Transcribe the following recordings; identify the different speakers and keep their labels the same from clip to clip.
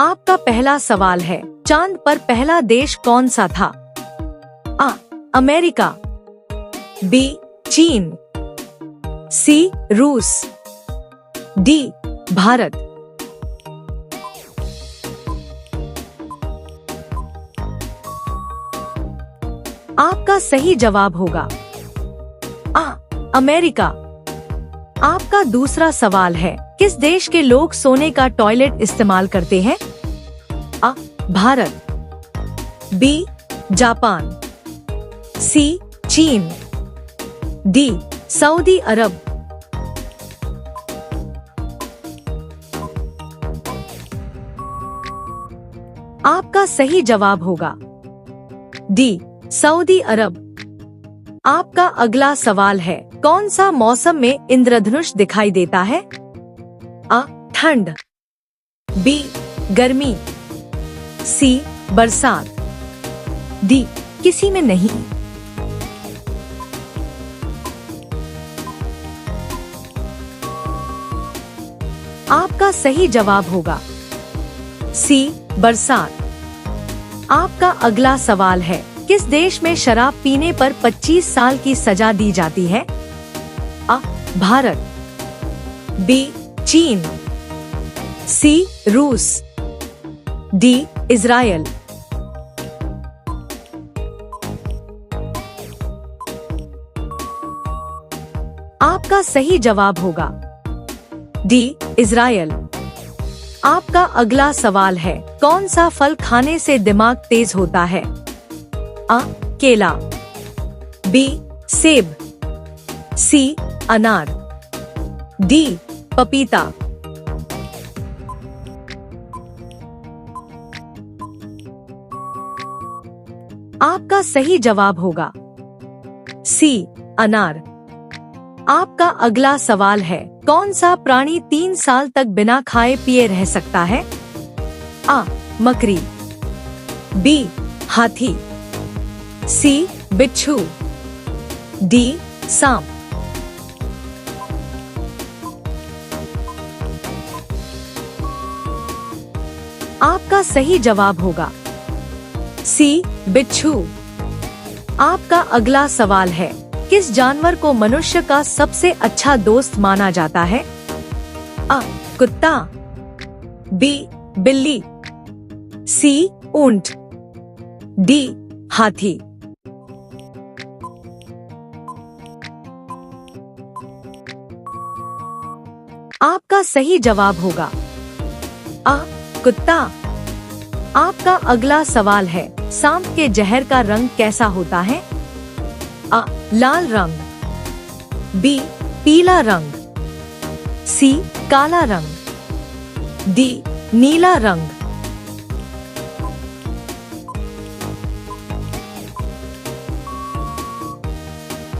Speaker 1: आपका पहला सवाल है, चांद पर पहला देश कौन सा था? आ. America, B. चीन, सी. रूस, डी. भारत। आपका सही जवाब होगा आ. अमेरिका। आपका दूसरा सवाल है, किस देश के लोग सोने का टॉयलेट इस्तेमाल करते हैं? आ. भारत, बी. जापान, सी. चीन, डी. सऊदी अरब। आपका सही जवाब होगा डी. सऊदी अरब। आपका अगला सवाल है, कौन सा मौसम में इंद्रधनुष दिखाई देता है? आ. ठंड, बी. गर्मी, सी. बरसात, डी. किसी में नहीं। आपका सही जवाब होगा सी. बरसात। आपका अगला सवाल है, किस देश में शराब पीने पर 25 साल की सजा दी जाती है? आ. भारत, बी. चीन, सी. रूस, डी. इजराइल। आपका सही जवाब होगा डी. इजराइल। आपका अगला सवाल है, कौन सा फल खाने से दिमाग तेज होता है? आ. केला, बी. सेब, सी. अनार, डी. पपीता। आपका सही जवाब होगा सी. अनार। आपका अगला सवाल है, कौन सा प्राणी 3 साल तक बिना खाए पिए रह सकता है? आ. मकड़ी, बी. हाथी, सी. बिच्छू, डी. सांप। आपका सही जवाब होगा सी. बिच्छू। आपका अगला सवाल है, किस जानवर को मनुष्य का सबसे अच्छा दोस्त माना जाता है? आ. कुत्ता, बी. बिल्ली, सी. ऊंट, डी. हाथी। आपका सही जवाब होगा आ. कुत्ता। आपका अगला सवाल है, सांप के जहर का रंग कैसा होता है? आ. लाल रंग, बी. पीला रंग, सी. काला रंग, डी. नीला रंग।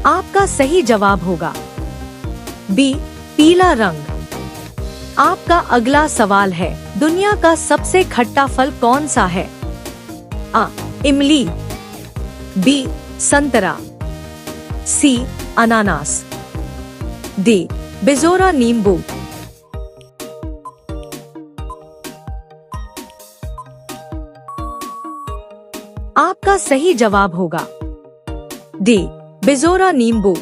Speaker 1: आपका सही जवाब होगा बी. पीला रंग। आपका अगला सवाल है, दुनिया का सबसे खट्टा फल कौन सा है? आ. इमली, बी. संतरा, सी. अनानास, डी. बिजोरा नींबू। आपका सही जवाब होगा डी. बिजोरा नींबू।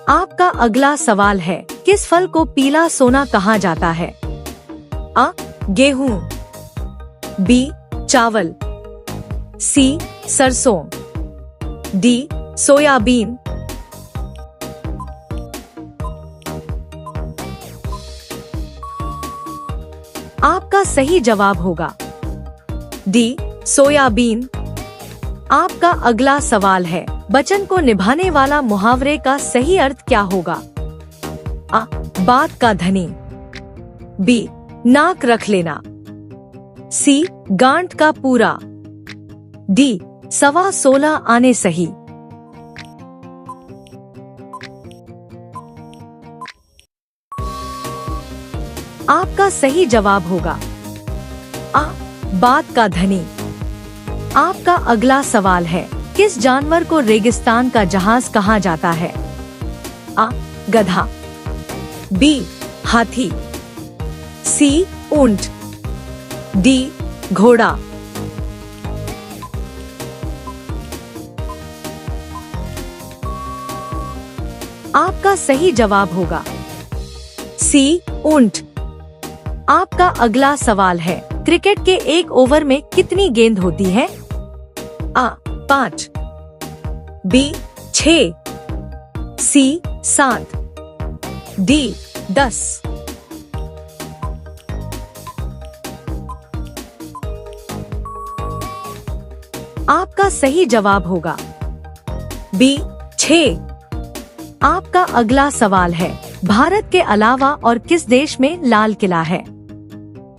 Speaker 1: आपका अगला सवाल है, किस फल को पीला सोना कहा जाता है? आ. गेहूं, बी. चावल, सी. सरसों, डी. सोयाबीन। आपका सही जवाब होगा डी. सोयाबीन। आपका अगला सवाल है, वचन को निभाने वाला मुहावरे का सही अर्थ क्या होगा? आ. बात का धनी, बी. नाक रख लेना, सी. गांठ का पूरा, डी. 16.25 आने सही। आपका सही जवाब होगा आ. बात का धनी। आपका अगला सवाल है, किस जानवर को रेगिस्तान का जहाज कहा जाता है? आ. गधा, बी. हाथी, सी. ऊंट, डी घोड़ा। आपका सही जवाब होगा सी ऊंट। आपका अगला सवाल है, क्रिकेट के एक ओवर में कितनी गेंद होती है? आ 5, बी 6, सी 7, डी 10। आपका सही जवाब होगा बी 6। आपका अगला सवाल है, भारत के अलावा और किस देश में लाल किला है?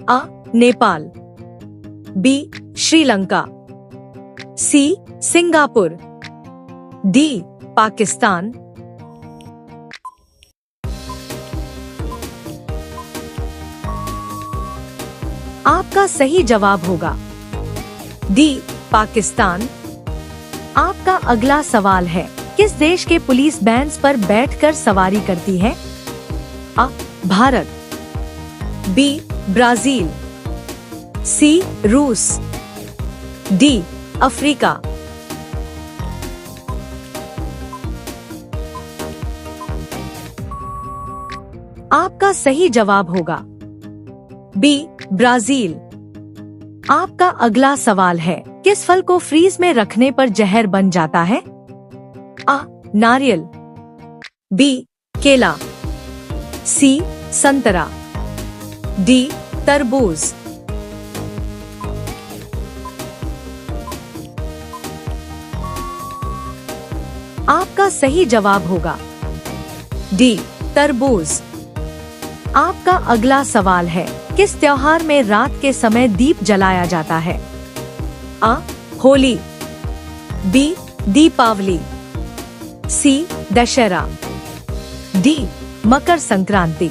Speaker 1: A Nepal, B Sri Lanka, C Singapore, D Pakistan. आपका सही जवाब होगा डी पाकिस्तान। आपका अगला सवाल है, किस देश के पुलिस बैंड्स पर बैठकर सवारी करती है? आ भारत, बी ब्राजील, सी रूस, डी अफ्रीका। आपका सही जवाब होगा बी ब्राजील। आपका अगला सवाल है, किस फल को फ्रीज में रखने पर जहर बन जाता है? आ नारियल, बी केला, सी संतरा, डी तरबूज। आपका सही जवाब होगा डी तरबूज। आपका अगला सवाल है, किस त्योहार में रात के समय दीप जलाया जाता है? आ होली, बी दीपावली, सी दशहरा, डी मकर संक्रांति।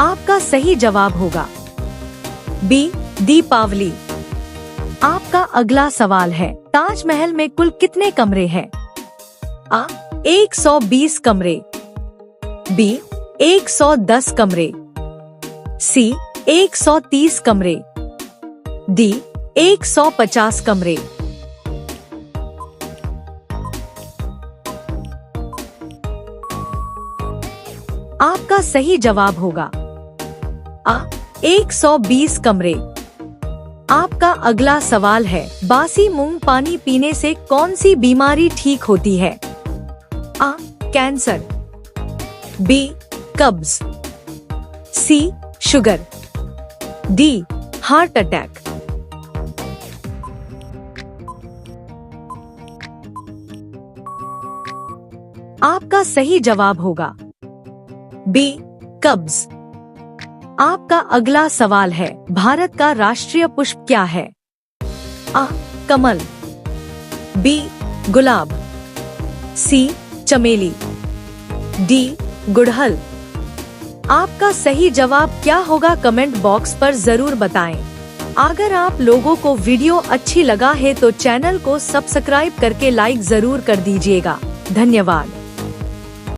Speaker 1: आपका सही जवाब होगा बी दीपावली। आपका अगला सवाल है, ताजमहल में कुल कितने कमरे हैं? आ 120 कमरे, बी 110 कमरे, सी 130 कमरे, डी 150 कमरे। आपका सही जवाब होगा आ 120 कमरे। आपका अगला सवाल है, बासी मूंग पानी पीने से कौन सी बीमारी ठीक होती है? आ कैंसर, बी कब्ज, सी शुगर, डी हार्ट अटैक। आपका सही जवाब होगा बी कब्ज। आपका अगला सवाल है, भारत का राष्ट्रीय पुष्प क्या है? आ कमल, बी गुलाब, सी चमेली, डी गुड़हल। आपका सही जवाब क्या होगा कमेंट बॉक्स पर जरूर बताएं। अगर आप लोगों को वीडियो अच्छी लगा है तो चैनल को सब्सक्राइब करके लाइक जरूर कर दीजिएगा। धन्यवाद।